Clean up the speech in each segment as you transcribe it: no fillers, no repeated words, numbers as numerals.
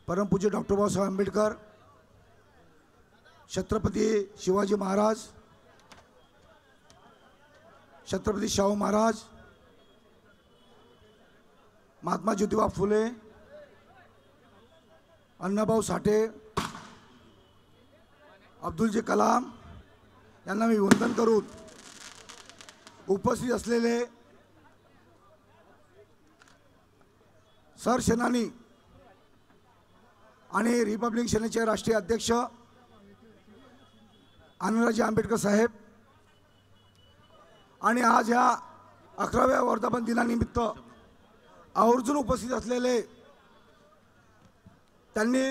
परमपूज्य डॉक्टर बाबासाहेब आंबेडकर, छत्रपती शिवाजी महाराज, छत्रपती शाहू महाराज, महात्मा ज्योतिबा फुले, अण्णाभाऊ साठे, अब्दुल कलाम यांना मी वंदन करून उपस्थित असलेले सरसेनानी आणि रिपब्लिक सेनेचे राष्ट्रीय अध्यक्ष आनंदराजे आंबेडकर साहेब आणि आज या 11व्या वर्धापन दिनानिमित्त आवर्जून उपस्थित असलेले त्यांनी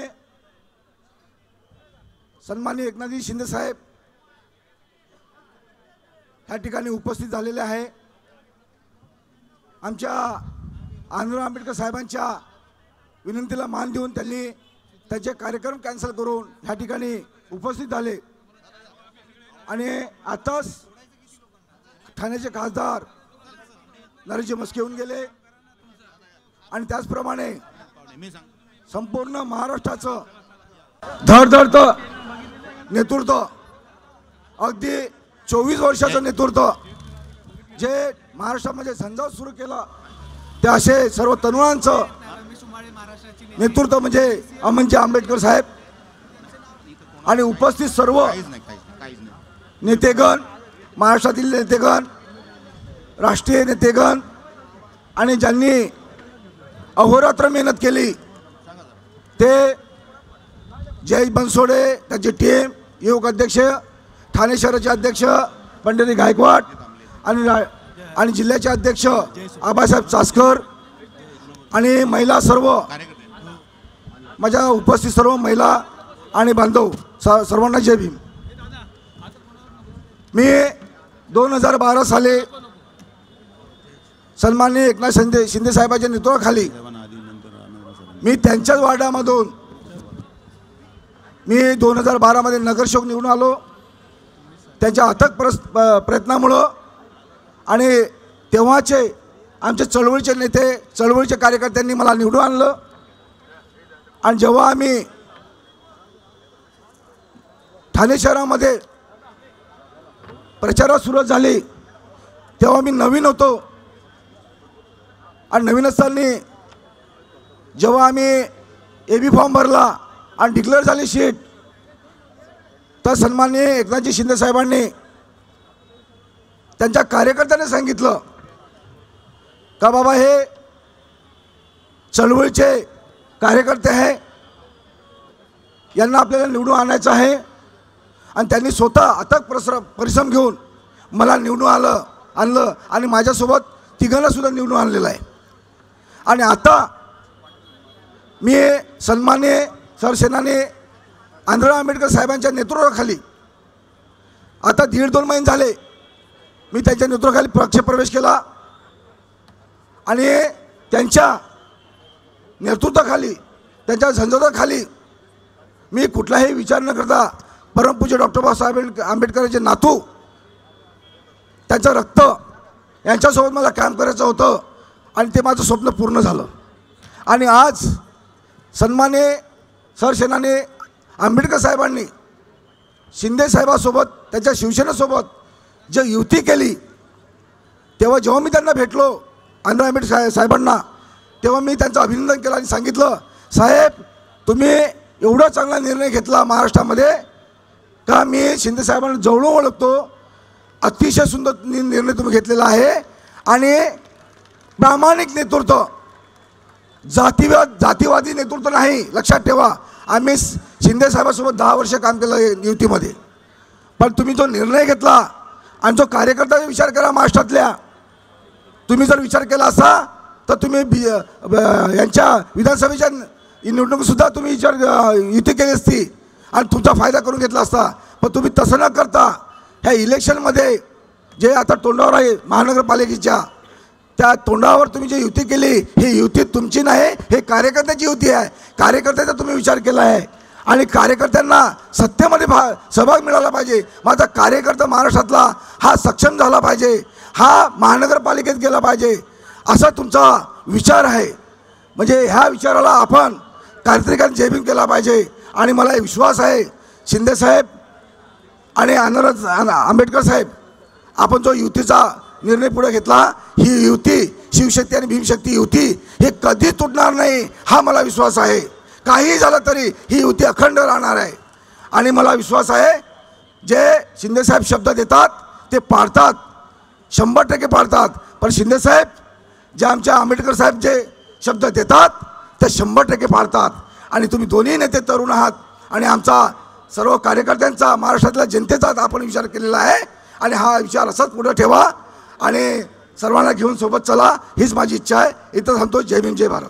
सन्माननीय एकनाथजी शिंदे साहेब या ठिकाणी उपस्थित झालेले आहे। आमच्या आनंदराव आंबेडकर साहेबांच्या विनंतीला मान देऊन त्यांनी त्यांचे कार्यक्रम कॅन्सल करून या ठिकाणी उपस्थित झाले आणि आताच ठाण्याचे खासदार नरेशजी म्हस्के येऊन गेले आणि त्याचप्रमाणे संपूर्ण महाराष्ट्राचं धडधडतं नेतृत्व, अगदी 24 वर्षाचं नेतृत्व जे महाराष्ट्रामध्ये झंझाव सुरू केला ते असे सर्व तरुणांचं नेतृत्व म्हणजे अमनजी आंबेडकर साहेब आणि उपस्थित सर्व नेतेगण, महाराष्ट्रातील नेतेगण, राष्ट्रीय नेतेगण आणि ज्यांनी अहोरात्र मेहनत केली ते जय बनसोडे, त्याची टीम, युवक अध्यक्ष, ठाणे शहराचे अध्यक्ष पंढरी गायकवाड आणि जिल्ह्याचे अध्यक्ष आबासाहेब चासकर आणि महिला सर्व, माझ्या उपस्थित सर्व महिला आणि बांधव सर्वांना जय भीम। मी 2012 साली सन्माननीय एकनाथ शिंदे साहेबांच्या नेतृत्वाखाली मी त्यांच्याच वार्डामधून मी 2012 मध्ये नगरसेवक निवडून आलो। त्यांच्या अथक प्रयत्नामुळं आणि तेव्हाचे आमचे चळवळीचे नेते, चळवळीचे कार्यकर्त्यांनी मला निवडून आणलं आणि जेव्हा आम्ही ठाणे शहरामध्ये प्रचारात सुरुवात झाली तेव्हा मी नवीन होतो आणि नवीन असताना जेव्हा आम्ही एबी फॉर्म भरला आणि डिक्लेअर झाली सीट तर सन्माननीय एकनाथजी शिंदे साहेबांनी त्यांच्या कार्यकर्त्यांना सांगितलं का बाबा हे चळवळीचे कार्यकर्ते आहे, यांना आपल्याला निवडून आणायचं आहे आणि त्यांनी स्वतः अथक परिश्रम घेऊन मला निवडून आणलं आणि माझ्यासोबत तिघांना सुद्धा निवडून आणलेलं आहे। आणि आता मी सन्माननीय सरसेनानी आनंदराव आंबेडकर साहेबांच्या नेतृत्वाखाली आता 1.5-2 महिने झाले मी त्यांच्या नेतृत्वाखाली पक्ष प्रवेश केला आणि त्यांच्या नेतृत्वाखाली, त्यांच्या झंझावाताखाली मी कुठलाही विचार न करता परमपूज्य डॉक्टर बाबासाहेब आंबेडकरांचे नातू, त्यांचं रक्त यांच्यासोबत मला काम करायचं होतं आणि ते माझं स्वप्न पूर्ण झालं। आणि आज सन्माननीय सरसेनानी आंबेडकर साहेबांनी शिंदे साहेबांसोबत, त्यांच्या शिवसेनेसोबत जे युती केली जेव्हा मी त्यांना भेटलो आनंदराव आंबेडकर साहेबांना तेव्हा मी त्यांचं अभिनंदन केलं आणि सांगितलं, साहेब तुम्ही एवढा चांगला निर्णय घेतला महाराष्ट्रामध्ये का मी शिंदे साहेबांना जवळून ओळखतो, अतिशय सुंदर निर्णय तुम्ही घेतलेला आहे आणि प्रामाणिक नेतृत्व, जातीवादी नेतृत्व नाही। लक्षात ठेवा, आम्ही शिंदे साहेबांसोबत 10 वर्ष काम केलं युतीमध्ये, पण तुम्ही जो निर्णय घेतला आणि जो कार्यकर्त्याचा विचार करा महाराष्ट्रातल्या, तुम्ही जर विचार केला असता तर तुम्ही यांच्या विधानसभेच्या निवडणुकीसुद्धा तुम्ही युती केली असती आणि तुमचा फायदा करून घेतला असता, पण तुम्ही तसं न करता ह्या इलेक्शनमध्ये जे आता तोंडावर आहे महानगरपालिकेच्या, त्या तोंडावर तुम्ही जी युती केली ही युती तुमची नाही, हे कार्यकर्त्याची युती आहे। कार्यकर्त्याचा तुम्ही विचार केला आहे आणि कार्यकर्त्यांना सत्तेमध्ये सहभाग मिळाला पाहिजे। माझा कार्यकर्ता महाराष्ट्रातला हा सक्षम झाला पाहिजे, हा महानगरपालिकेत गेला पाहिजे असा तुमचा विचार आहे। म्हणजे ह्या विचाराला आपण कार्यकर्त्यांनी जय भीम केला पाहिजे. आणि मला विश्वास आहे शिंदेसाहेब आणि आंबेडकर साहेब, आपण जो युतीचा निर्णय पुढे घेतला, ही युती शिवशक्ती आणि भीमशक्ती युती हे कधी तुटणार नाही हा मला विश्वास आहे. काही झालं तरी ही युती अखंड राहणार आहे. आणि मला विश्वास आहे जे शिंदेसाहेब शब्द देतात ते पाळतात, 100% पाळतात. पण शिंदेसाहेब जे आमच्या आंबेडकर साहेब जे शब्द देतात ते 100% पाळतात. आणि तुम्ही दोन्ही नेते तरुण आहात आणि आमचा सर्व कार्यकर्त्यांचा, महाराष्ट्रातल्या जनतेचा आपण विचार केलेला आहे. आणि हा विचार असाच पुढे ठेवा आणि सर्वांना घेऊन सोबत चला, हीच माझी इच्छा आहे. इथं सांगतो. जय भीम, जय भारत.